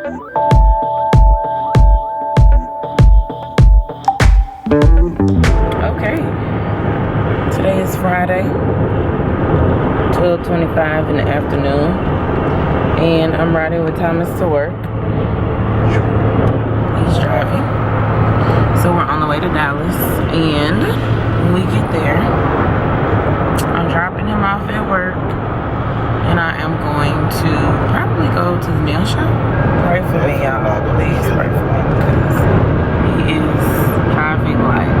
Okay, today is Friday, 12:25 in the afternoon, and I'm riding with Thomas to work. He's driving, so we're on the way to Dallas, and when we get there, I'm dropping him off at work, and I am going to probably go to the nail shop. Pray for me, y'all. Please pray for me, because he is driving like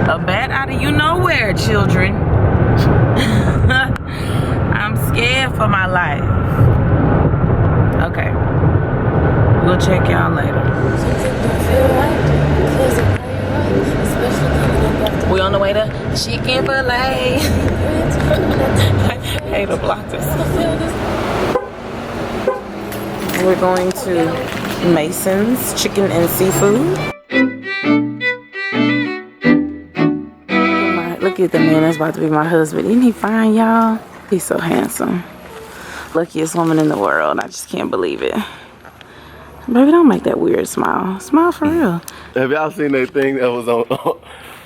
a bat out of you nowhere, children. I'm scared for my life. Okay, we'll check y'all later. We on the way to Chick-fil-A. I hate to block this. We're going to Mason's Chicken and Seafood. Look at the man that's about to be my husband. Isn't he fine, y'all? He's so handsome. Luckiest woman in the world. I just can't believe it. Baby, don't make that weird smile. Smile for real. Have y'all seen that thing that was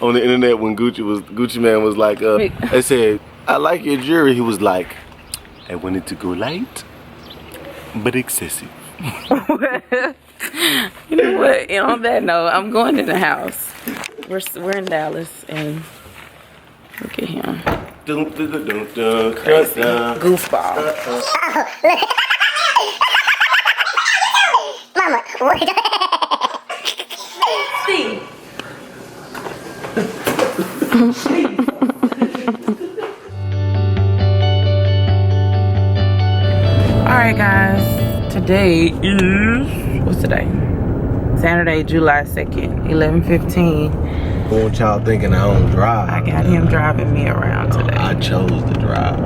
on the internet when Gucci Man was like, they said, I like your jewelry. He was like, I wanted to go light, but excessive. You know what? And on that note, I'm going to the house. We're in Dallas, and look at him. Crazy goofball. Mama, what? Steve. Alright guys, today is, what's today? Saturday, July 2nd, 11:15. What y'all thinking I don't drive? I got him driving me around today. I chose to drive.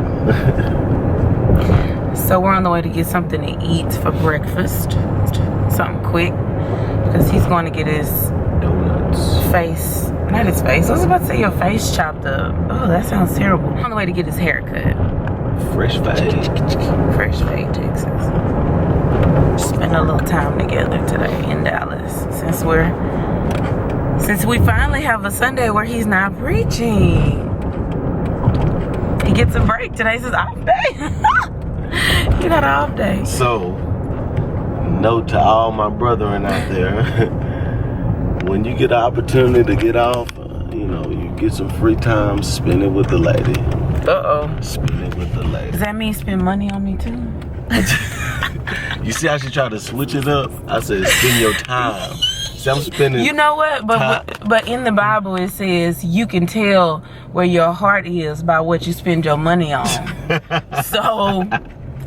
So we're on the way to get something to eat for breakfast. Something quick. Because he's going to get his donuts. Face, not his face. I was about to say your face chopped up. Oh, that sounds terrible. On the way to get his hair cut. Fresh fade. Fresh fade, Texas. Spend a little time together today in Dallas. Since we finally have a Sunday where he's not preaching. He gets a break. Today's his off day. He got an off day. So, note to all my brethren out there, when you get the opportunity to get off, you know, you get some free time, spend it with the lady. Uh-oh. Spend it with the lady. Does that mean spend money on me too? You see how she tried to switch it up? I said spend your time. See, I'm spending. You know what? But in the Bible it says you can tell where your heart is by what you spend your money on. So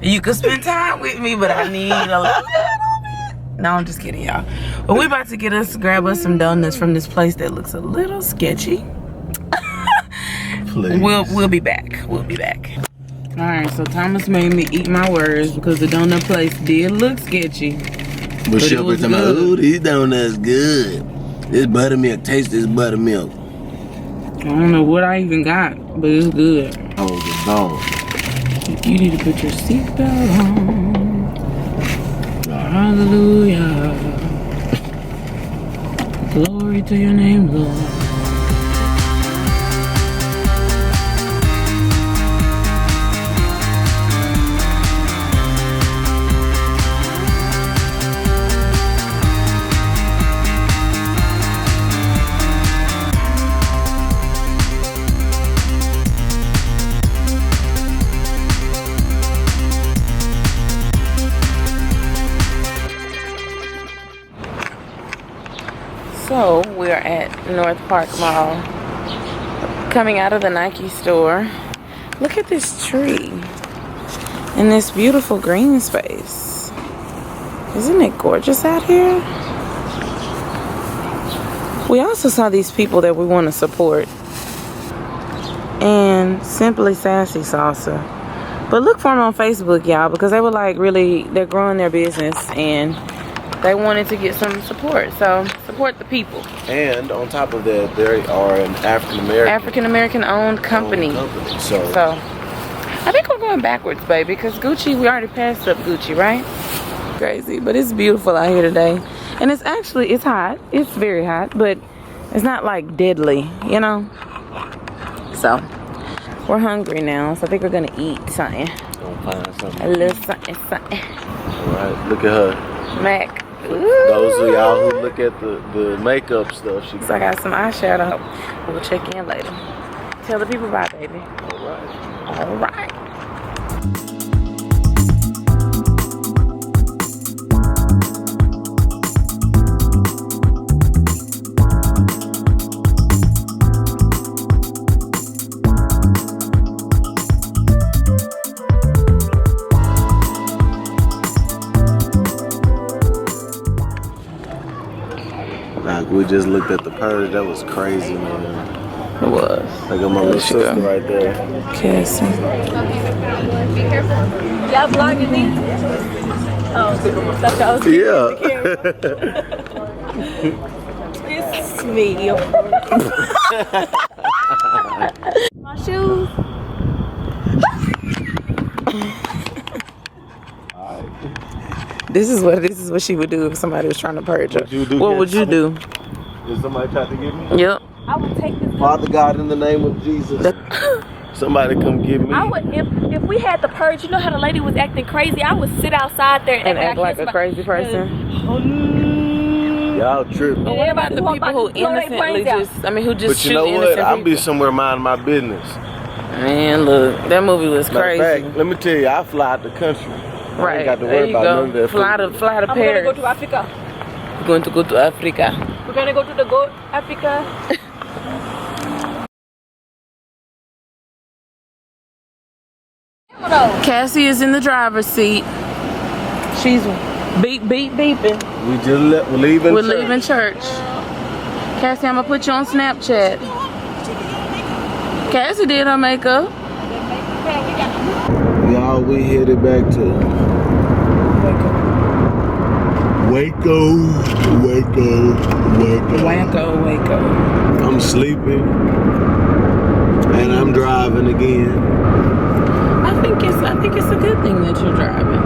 you can spend time with me, but I need a little bit. No, I'm just kidding, y'all. But we're about to grab us some donuts from this place that looks a little sketchy. Please. We'll be back. We'll be back. All right, so Thomas made me eat my words because the donut place did look sketchy. But Shepherd's talking about, ooh, these donuts good. This buttermilk, taste this buttermilk. I don't know what I even got, but it's good. Oh, the bone. You need to put your seatbelt on. Hallelujah. Glory to your name, Lord. So we're at NorthPark Mall, coming out of the Nike store. Look at this tree and this beautiful green space. Isn't it gorgeous out here? We also saw these people that we want to support, and Simply Sassy Salsa. But look for them on Facebook, y'all, because they were like really, they're growing their business and they wanted to get some support. So support the people. And on top of that, they are an African-American owned company. So I think we're going backwards, baby, because Gucci, we already passed up Gucci, right? crazy. But it's beautiful out here today. And it's hot. It's very hot, but it's not like deadly, you know? So, we're hungry now, so I think we're gonna eat something. Gonna find something. A little something. Alright, look at her. Mac. Those of y'all who look at the makeup stuff, So I got some eyeshadow. We'll check in later. Tell the people bye, baby. Alright. Like, we just looked at the purge. That was crazy, man. It was. I got my little sister right there. Cassie. Be careful. Y'all vlogging me? Oh, that's all. Yeah. It's me. My shoes. This is what she would do if somebody was trying to purge her. What would you do? If somebody tried to get me? Yep. I would take this. Father God, in the name of Jesus, somebody come get me. I would, if we had the purge, you know how the lady was acting crazy, I would sit outside there And act like a crazy person. Y'all tripping. But what about the people who innocently who just But you know what? I'll be somewhere minding my business. Man, look, that movie was crazy. Matter of fact, let me tell you, I fly out the country. I Right, ain't got to there worry you about go. none of that. Fly to I'm gonna Paris. go to Africa. We're going to go to Africa. We're gonna go to the Africa. Cassie is in the driver's seat. She's beeping. We're leaving. We're leaving church. Cassie, I'm gonna put you on Snapchat. Cassie did her makeup. Y'all, we headed back to Waco. I'm sleeping and I'm driving again. I think it's a good thing that you're driving.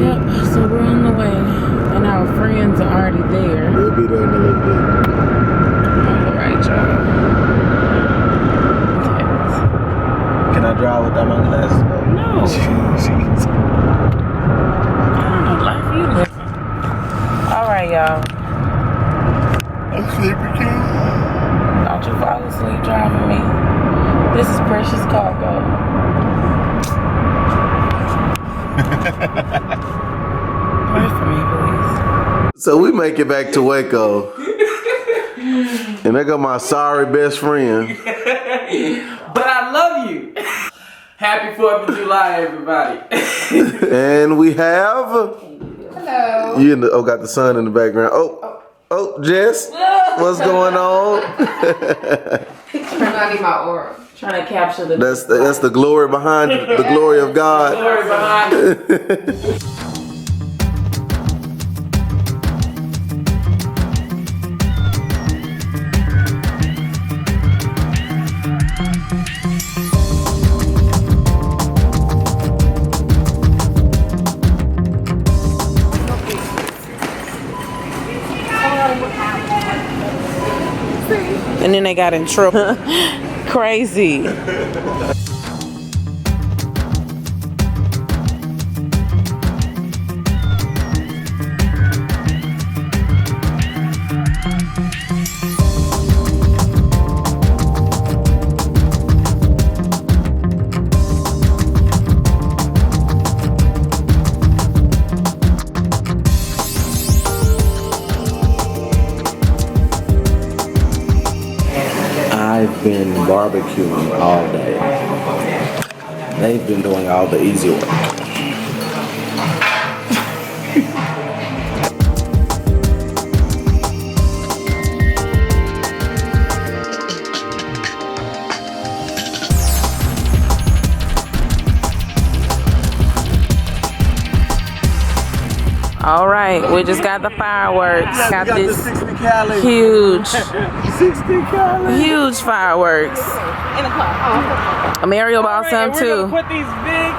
Yep, so we're on the way. And our friends are already there. We'll be there in a little bit. Alright, y'all. Can I drive without my glasses? No. I don't know, life you live. Alright, y'all. I'm sleeping too. Don't you fall asleep driving me. This is Precious Cargo. Pray for me, please. So we make it back to Waco. And there go my sorry best friend. But I love you. Happy 4th of July, everybody. And we have... Hello. You got the sun in the background. Oh, Jess, what's going on? Turn on my aura. Trying to capture the That's the glory behind it, the glory of God. glory behind it. And then they got in trouble. Crazy. I've been barbecuing all day. They've been doing all the easy work. All right, we just got the fireworks. Got this 60 calories. huge 60 calories. huge fireworks. In the car. Mario bought some too. Put these big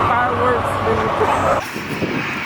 fireworks worse than